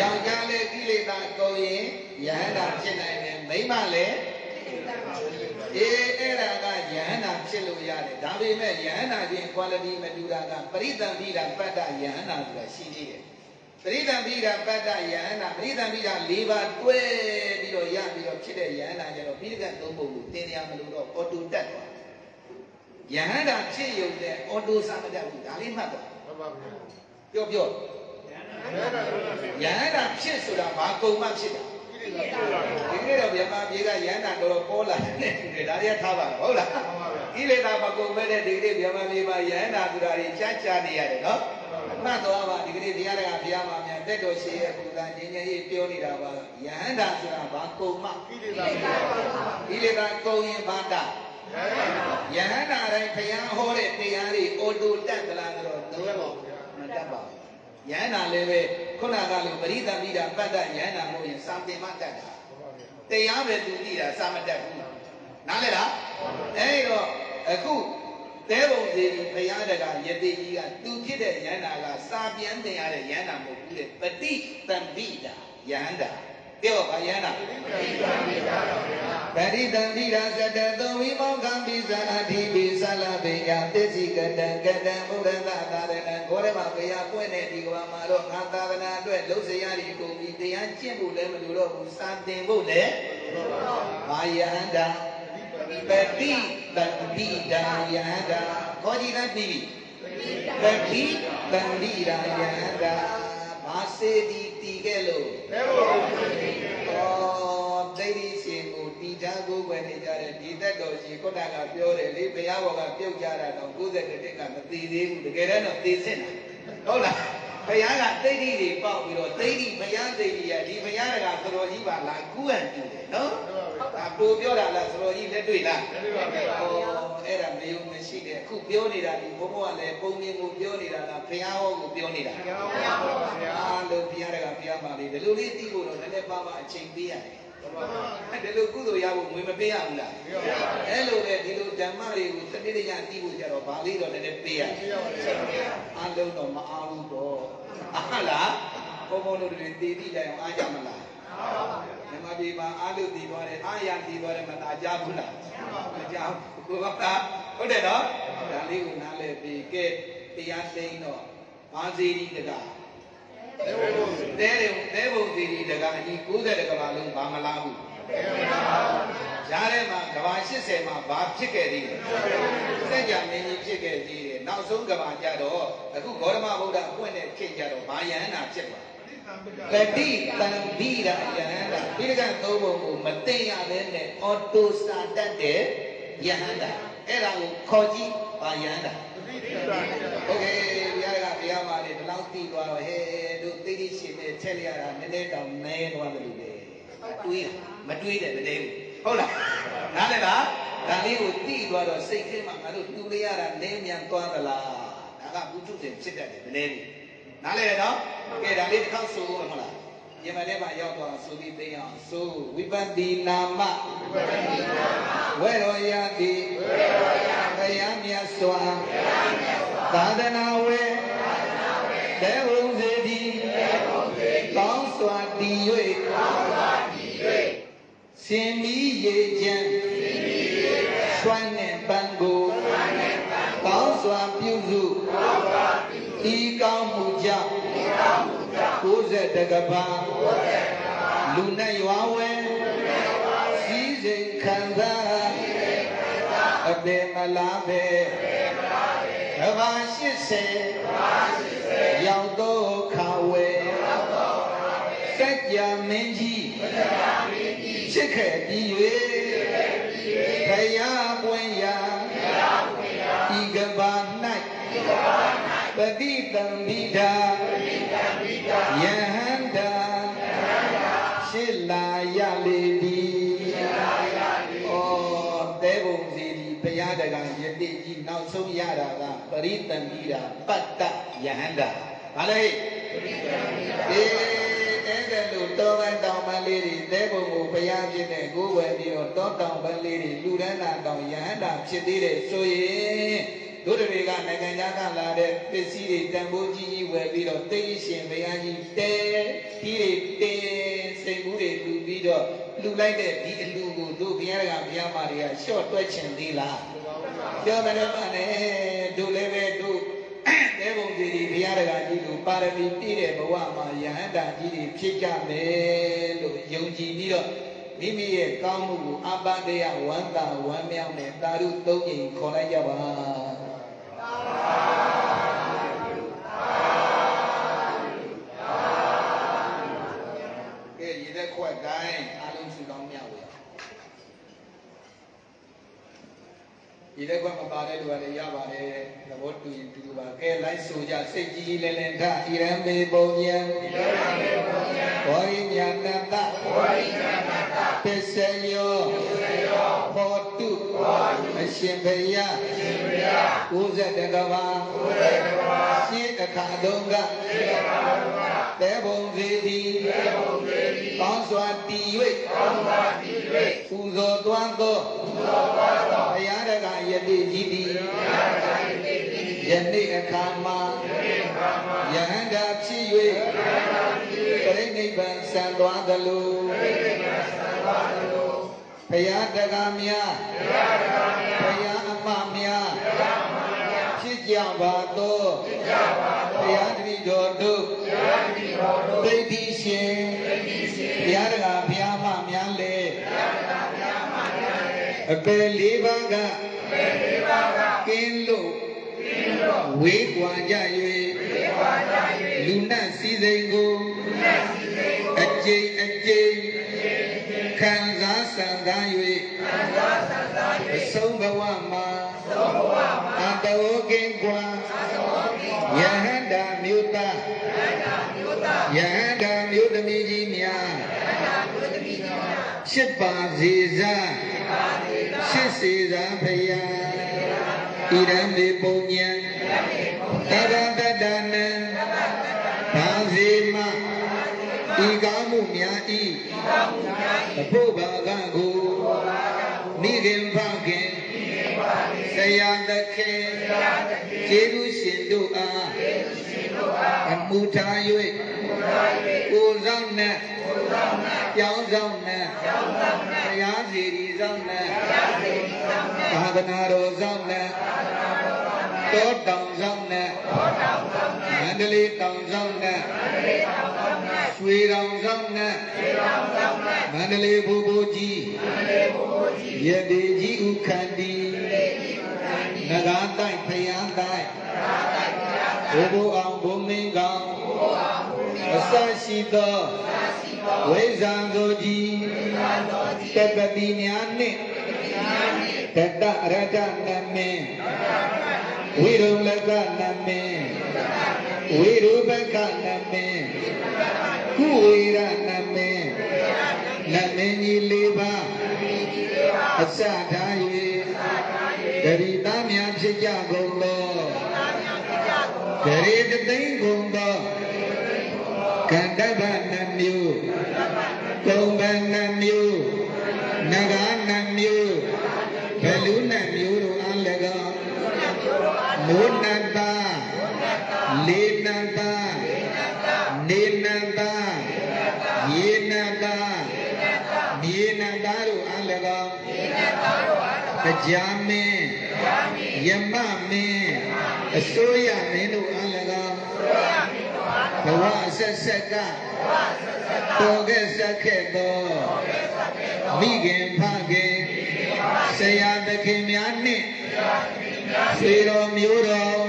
ယောက်ျားလည်းကိလေသာကုန်ရင်ယဟန္တာဖြစ်နိုင်တယ်မိန်းမလည်းအဲ့ဒါကယဟန္တာဖြစ်လို့ရတယ်ဒါပေမဲ့ယဟန္တာချင်း quality မတူတာကပရိသံပိတာပတ္တယဟန္တာဆိုတာရှိသေးတယ်ပရိသံပိတာပတ္တယဟန္တာပရိသံပိတာ၄ပါးတွဲပြီးတော့ရပြီးတော့ဖြစ်တဲ့ယဟန္တာကျတော့ပိဋကတ်သုံးပုံကိုသင်ရမလို့တော့အော်တိုတက်သွားယဟန္တာဖြစ်ရုံနဲ့အော်တိုစာမတတ်ဘူးဒါလေးမှတ်တော့ဟုတ်ပါဗျာပြောယဟန္တာဖြစ်ဆိုတာဘာကုံမှဖြစ်တာဒီနေ့တော့မြန်မာပြည်ကယဟန္တာတော်တော်ပေါ်လာတယ်ဒါတွေကထားပါဟုတ်လားကိလေသာမကုန်မဲ့တဲ့ဒီနေ့မြန်မာပြည်မှာယဟန္တာဆိုတာတွေချာနေရတယ်နော်မှတ်သွားပါဒီကနေ့တရားတော်ဘုရားမှာများတက်တော်ရှိရဲ့ဘုရားငြိမ်းချမ်းရေးပြောနေတာပါယဟန္တာဆိုတာဘာကုံမှကိလေသာကုန်ရင်ဘာတာယဟန္တာတိုင်းဘုရားဟောတဲ့တရားတွေအော်တိုတက်သလားဆိုတော့တော့မတက်ပါဘူးယဟန္တာလည်းပဲခုနကလိုပရိသံပိတာပတ္တယဟန္တာမဟုတ်ရင်စာသင်မှတတ်တာတရားပဲသူသိတာစာမတတ်ဘူးနားလဲလားအဲ့တော့အခုတဲဘုံစီဘုရားတကယတိကြီးကသူဖြစ်တဲ့ယဟန္တာကစာပြန်သင်ရတဲ့ယဟန္တာမဟုတ်ဘူးလေပฏิသံပိတာယဟန္တာပြောပါယဟန္တာပฏิသံပိတာသတ္တသောဝိမောကံပိဇာအဓိပိသလပိယသစ္စိကတံကတံဘုရသသာရဏံခေါ်ရမှာဘုရားပွင့်တဲ့ဒီကဘာမှာတော့ငါသာသနာအတွက်လုံးစရာတွေကုန်ပြီးတရားကျင့်ဖို့လည်းမလိုတော့ဘူးစာသင်ဖို့လည်းဘာယဟန္တာပฏิသံပိတာယဟန္တာခေါ်ကြည့်လိုက်ပြီပฏิသံပိတာယဟန္တာဘာစေတီတီခဲ့လို့တိတ်ဒီရှင်ကိုတီတာကိုပဲနေကြတယ်ဒီသက်တော်ရှင်ခုနကပြောတယ်လေဘုရားဘောကပြုတ်ကြတာတော့90နှစ်ကမသိသေးဘူးတကယ်တော့သိစစ်တာဟုတ်လားဘုရားကတိတ်ဒီတွေပေါက်ပြီးတော့တိတ်ဒီဘုရားတိတ်ဒီကဒီဘုရားကသတော်ကြီးပါလားကူးဟန်တူတယ်နော်ဒါပို့ပြောတာလားသတော်ကြီးလက်တွေ့လားလက်တွေ့ပါဗျာအဲ့ဒါမယုံမရှိတဲ့အခုပြောနေတာဒီဘုံဘကလည်းပုံမြင်ကိုပြောနေတာလားဘုရားဟောကိုပြောနေတာဘုရားဟောပါဗျာအားလုံးဘုရားကဘုရားပါလေဒီလိုလေးသိဖို့တော့နည်းနည်းပါးပါအချိန်ပေးရတယ်ဒီလိုကုသိုလ်ရဖို့ငွေမပေးရဘူးလားအဲ့လိုလေဒီလိုဓမ္မတွေကိုတတိယရသိဖို့ကြတော့ဗာလေးတော့နည်းနည်းပေးရတယ်အားလုံးတော့မအားဘူးတော့အားလားဘုံဘုံတို့တွေတည်ပြီးတိုင်အောင်အားကြမလားမြန်မာပြည်မှာအားလို့တည်သွားတယ်အားရတည်သွားတယ်မသာကြဘူးလားမကြောက်ကိုကဟုတ်တယ်နော်ဒါလေးကိုနားလဲပြီးကဲတရားသိမ်းတော့ဘာစီရီတကားတဲဘုံစီရီတကားအကြီး90တကဘာလုံးဘာမလားဘူးရားထဲမှာကဘာ80မှာဘာဖြစ်ခဲ့သေးလဲစက်ကြမင်းကြီးဖြစ်ခဲ့သေးတယ်နောက်ဆုံးကဘာကြတော့အခုဂေါရမဗုဒ္ဓအပွင့်တဲ့ခေတ်ကြတော့ဘာယဟန္တာဖြစ်သွားပฏิသံပိတာယဟန္တာဒီကသုံးပုံကိုမသိရဘဲနဲ့အော်တိုစာတတ်တဲ့ယဟန္တာအဲ့ဒါကိုခေါ်ကြည့်ဘာယဟန္တာโอเคဘုရားကဘုရားမှာလေဒီလောက်သိသွားတော့ဟဲ့တို့သိသိရှင်နဲ့ချက်လိုက်ရတာနည်းနည်းတောင်နဲသွားတယ်လို့ပဲတွေးမတွေးတယ်မနေဘူးဟုတ်လားနားလည်လားဒါလေးကိုသိသွားတော့စိတ်ထဲမှာငါတို့တူလိုက်ရတာနည်းမြန်သွားသလားဒါကဘုသူစဉ်ဖြစ်တတ်တယ်မနေဘူးနားလည်ရနော်ကဲဒါလေးတစ်ခေါက်ဆိုဦးမလားညမထဲမှာရောက်သွားဆိုပြီးသိအောင်ဆိုဝိပဿနာမဝေရောယတိဘုရားမြတ်စွာသာသနာဝေတေဝုစေတိကောင်းစွာတည်၍ရှင်မီရေချမ်းရွှိုင်းနဲ့ပန်းကိုကောင်းစွာပြုစုဤကောင်းမှုကြောင့်90တကဘာလူနဲ့ရွာဝဲစည်းစိမ်ခံစားအပေမလားပဲကဘာ80ရောက်တော့ခါဝဲစัจ जा မင်းကြီးဖြစ်ခဲ့ပြီး၍ဘုရားပွင့်ရာဤကဘာ၌ပฏิသံပိတာယဟန္တာရှိလာရလေသည်ဩတဲဘုံစီဒီဘုရားတကယတိကြီးနောက်ဆုံးရတာကပရိသံပိတာပတ္တယဟန္တာဘာလဲအဲ့ဒါလို့တောပန်းတောင်ပန်းလေးတွေတဲဘုံကိုဘုရားဖြစ်တဲ့ကိုယ်ဝယ်ပြီးတော့တောတောင်ပန်းလေးတွေလူရဏတောင်ယဟန္တာဖြစ်သေးတယ်ဆိုရင်တို့တွေကနိုင်ငံခြားကလာတဲ့ပစ္စည်းတွေတန်ဖိုးကြီးကြီးဝယ်ပြီးတော့သိရှင်ဘုရားကြီးတဲ ဒီတင်းစိတ်ကူးတွေလူပြီးတော့လူလိုက်တဲ့ဒီအလူကိုတို့ဘုရားကဘုရားမတွေကရှော့တွက်ချင်သေးလားပြောတယ်မနဲ့တို့လည်းပဲတို့တဲဘုံကြီးဘုရားကကြီးလူပါရမီပြည့်တဲ့ဘဝမှာယဟန္တာကြီးတွေဖြစ်ကြမယ်လို့ယုံကြည်ပြီးတော့မိမိရဲ့ကောင်းမှုကိုအပန္တရားဝမ်းသာဝမ်းမြောက်နဲ့သာဓုသုံးရင်ခေါ်လိုက်ကြပါကဲရည်သက်ခွက်တိုင်းအားလုံးစုကောင်းမြောက်ရဒီလက်ကွက်မပါတဲ့လူကလည်းရပါတယ်သဘောတူရင်တူပါကဲလိုက်ဆိုကြစိတ်ကြီးလဲလဲထဣရံမေပုံညံဘောရိညာတတပစ္စယောဘောတုအရှင်ဘုရား90တကဘာရှင်းအခါတုံးကတဲဘုံသေးသည်ကောင်းစွာတည်၍ပူဇော်သွမ်းသောဘုရားတကယတိကြီးသည်ယနေ့အခါမှာယဟန္တာဖြစ်၍ပြိဋိဘံဆံသွားသလိုဘုရားတကများဘုရားအမများဖြစ်ကြပါသောဘုရားတပည့်တော်တို့ဒိဋ္ဌိရှင်ဘုရားတကဘုရားမများလေအပယ်လေးပါးကကင်းလို့ဝေးကွာကြ၍လူနတ်စည်းစိမ်ကိုအကျိန်အကျိန်ခံစားဆံသား၍အဆုံးဘဝမှာအတောကင်းကွာယဟန္တာမြို့သားယဟန္တာမြို့သမီးကြီးများဖြစ်ပါစေစားဖြစ်စေစားဖယားဣရံမေပုံညံတဗ္ဗတတ္တနံဘာစေမဤကားမှုများဤအဖို့ဘာကကိုမိခင်ဖခင်ဆရာသခင်ကျေးဇူးရှင်တို့အားအမှုထား၍ကိုယ်ဆောင်နဲ့ပြောင်းဆောင်နဲ့တရားစီရီဆောင်နဲ့သာသနာတော်ဆောင်နဲ့တောတောင်ဆောင်နဲ့မန္တလေးတောင်ဆောင်နဲ့ရွှေတောင်ဆောင်နဲ့မန္တလေးဘူဘူကြီးရတေကြီးဥခန္တီနဂါတိုက်ဖယားတိုက်ဘူဘူအောင်ဘုံမင်းကောင်အစရှိသောဝိဇံသောကြီးတက္ကတိများနှင့်တတရတနမင်းဝိရုလကနမင်းဝိရုပကနမင်းကုဝေရနမင်းနမင်းကြီး၄ပါးအစထား၍ဂရိသားများဖြစ်ကြကုန်သောဂရိတသိန်းကုန်သောကန္တဗနမျိုးကုံဗနမျိုးနဂါနမျိုးဘလူနမျိုးတို့အား၎င်းမိုးနတ္တလေနတ္တနေနတ္တရေနတ္တမြေနတ္တတို့အား၎င်းတရားမင်းယမမင်းအစိုးရမင်းတို့အား၎င်းဘဝဆက်ဆက်ကတော်ကဲ့ဆက်ခဲ့သောမိခင်ဖခင်ဆရာသခင်များနှင့်ဆွေတော်မျိုးတော်